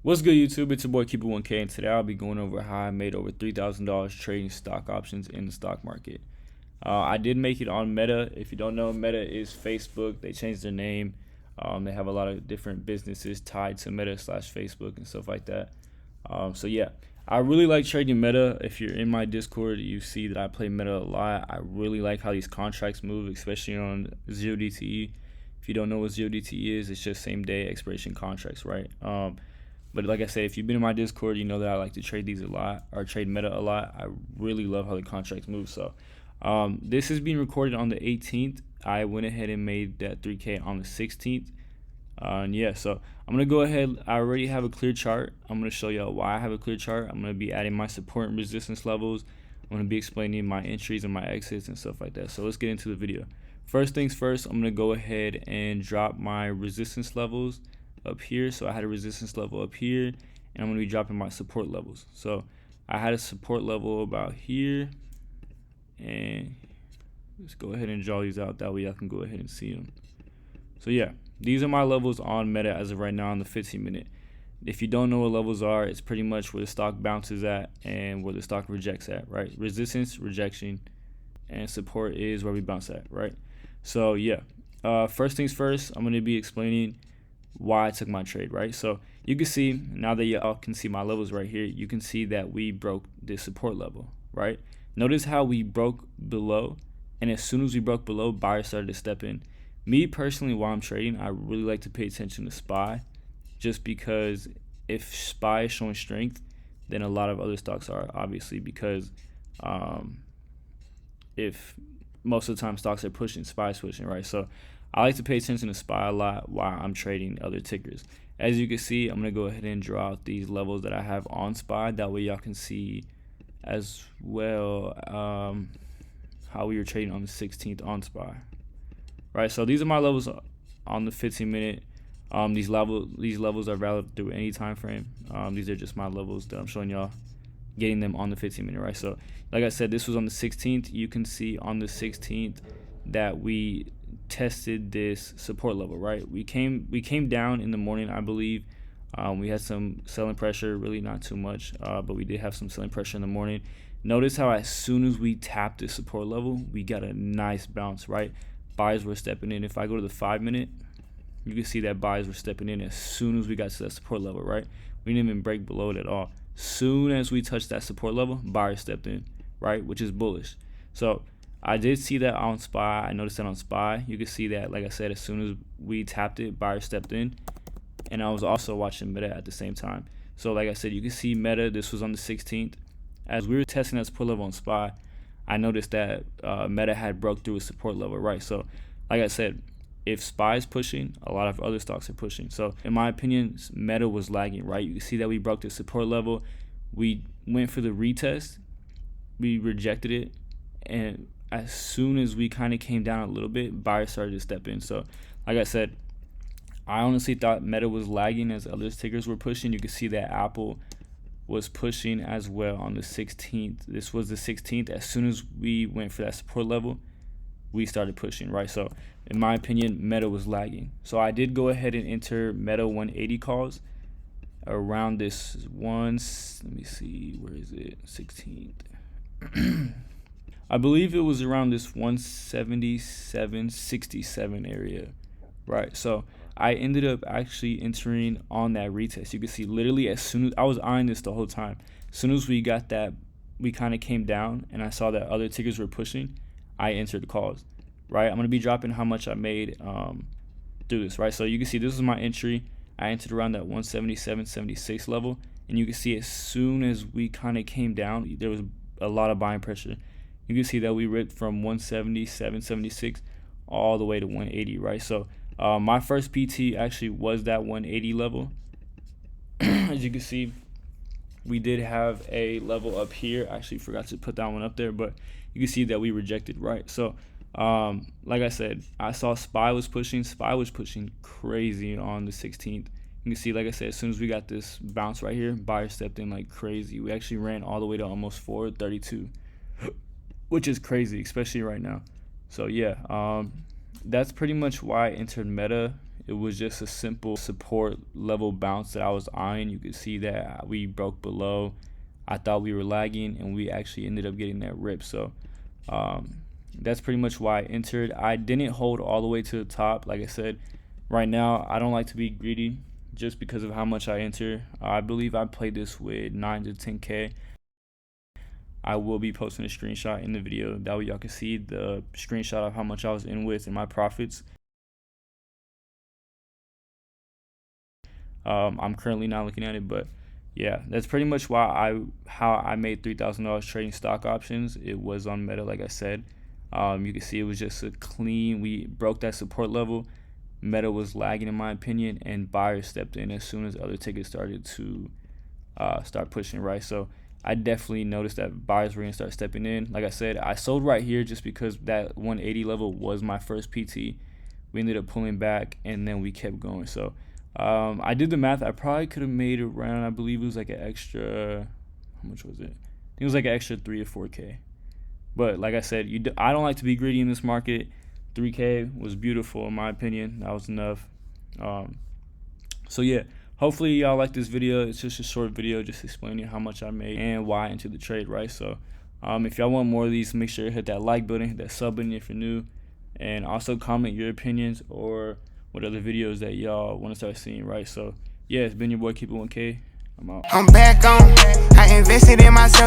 What's good, YouTube? It's your boy Keeper 1K, and today I'll be going over how I made over $3,000 trading stock options in the stock market. I did make it on Meta. If you don't know, Meta is Facebook. They changed their name. They have a lot of different businesses tied to Meta / Facebook and stuff like that. So yeah, I really like trading Meta. If you're in my Discord, you see that I play Meta a lot. I really like how these contracts move, especially on 0DTE. If you don't know what 0DTE is, it's just same day expiration contracts, right? But like I said, if you've been in my Discord, you know that I like to trade these a lot, or trade Meta a lot. I really love how the contracts move. So this is being recorded on the 18th. I went ahead and made that 3K on the 16th. And yeah, so I'm going to go ahead. I already have a clear chart. I'm going to show y'all why I have a clear chart. I'm going to be adding my support and resistance levels. I'm going to be explaining my entries and my exits and stuff like that. So let's get into the video. First things first, I'm going to go ahead and drop my resistance levels up here. So I had a resistance level up here, and I'm going to be dropping my support levels. So I had a support level about here, and let's go ahead and draw these out. That way I can go ahead and see them. So yeah, these are my levels on Meta as of right now on the 15-minute. If you don't know what levels are, it's pretty much where the stock bounces at and where the stock rejects at, right? Resistance, rejection, and support is where we bounce at, right? So yeah, first things first, I'm going to be explaining why I took my trade, right? So you can see, now that y'all can see my levels right here, you can see that we broke this support level, right? Notice how we broke below, and as soon as we broke below, buyers started to step in. Me personally, while I'm trading, I really like to pay attention to SPY, just because if SPY is showing strength, then a lot of other stocks are, obviously, because if most of the time stocks are pushing, SPY is pushing, right? So I like to pay attention to SPY a lot while I'm trading other tickers. As you can see, I'm going to go ahead and draw out these levels that I have on SPY. That way y'all can see as well how we were trading on the 16th on SPY. Right, so these are my levels on the 15-minute. These levels are valid through any time frame. These are just my levels that I'm showing y'all, getting them on the 15-minute, right? So like I said, this was on the 16th. You can see on the 16th that we tested this support level, right? We came down in the morning, I believe. We had some selling pressure, really not too much, but we did have some selling pressure in the morning. Notice how as soon as we tapped the support level, we got a nice bounce, right? Buyers were stepping in. If I go to the 5-minute, you can see that buyers were stepping in as soon as we got to that support level, right? We didn't even break below it at all. Soon as we touched that support level, buyers stepped in, right? Which is bullish. So I did see that on SPY. I noticed that on SPY. You can see that, like I said, as soon as we tapped it, buyers stepped in. And I was also watching Meta at the same time. So like I said, you can see Meta, this was on the 16th. As we were testing that support level on SPY, I noticed that Meta had broke through a support level, right? So like I said, if SPY is pushing, a lot of other stocks are pushing. So in my opinion, Meta was lagging, right? You can see that we broke the support level. We went for the retest. We rejected it. And as soon as we kind of came down a little bit, buyers started to step in. So like I said, I honestly thought Meta was lagging as other tickers were pushing. You can see that Apple was pushing as well on the 16th. This was the 16th. As soon as we went for that support level, we started pushing, right? So in my opinion, Meta was lagging. So I did go ahead and enter Meta 180 calls around this one. Let me see, where is it? 16th. I believe it was around this 177.67 area, right? So I ended up actually entering on that retest. You can see literally as soon as I was eyeing this the whole time, as soon as we got that, we kind of came down and I saw that other tickers were pushing, I entered the calls, right? I'm going to be dropping how much I made through this, right? So you can see this is my entry. I entered around that 177.76 level, and you can see as soon as we kind of came down, there was a lot of buying pressure. You can see that we ripped from 177.76 all the way to 180, right? So my first PT actually was that 180 level. As you can see, we did have a level up here. I actually forgot to put that one up there, but you can see that we rejected, right? So like I said, I saw SPY was pushing. SPY was pushing crazy on the 16th. You can see, like I said, as soon as we got this bounce right here, buyers stepped in like crazy. We actually ran all the way to almost 432, which is crazy, especially right now. So yeah, that's pretty much why I entered Meta. It was just a simple support level bounce that I was eyeing. You could see that we broke below. I thought we were lagging, and we actually ended up getting that rip. So that's pretty much why I entered. I didn't hold all the way to the top. Like I said, right now I don't like to be greedy just because of how much I enter. I believe I played this with 9 to 10K. I will be posting a screenshot in the video. That way y'all can see the screenshot of how much I was in with and my profits. I'm currently not looking at it, but yeah, that's pretty much how I made $3,000 trading stock options. It was on Meta, like I said. You can see it was just a clean. We broke that support level. Meta was lagging in my opinion, and buyers stepped in as soon as other tickets started to start pushing, right? So I definitely noticed that buyers were gonna start stepping in. Like I said, I sold right here just because that 180 level was my first PT. We ended up pulling back, and then we kept going. So I did the math. I probably could have made around, I believe it was like an extra, how much was it? I think it was like an extra 3 or 4K. But like I said, I don't like to be greedy in this market. 3K was beautiful in my opinion. That was enough. So yeah, hopefully y'all like this video. It's just a short video just explaining how much I made and why I entered the trade, right? So if y'all want more of these, make sure to hit that like button, hit that sub button if you're new, and also comment your opinions or what other videos that y'all want to start seeing, right? So yeah, it's been your boy Keep It 1K. I'm out. I'm back on. I invested in myself.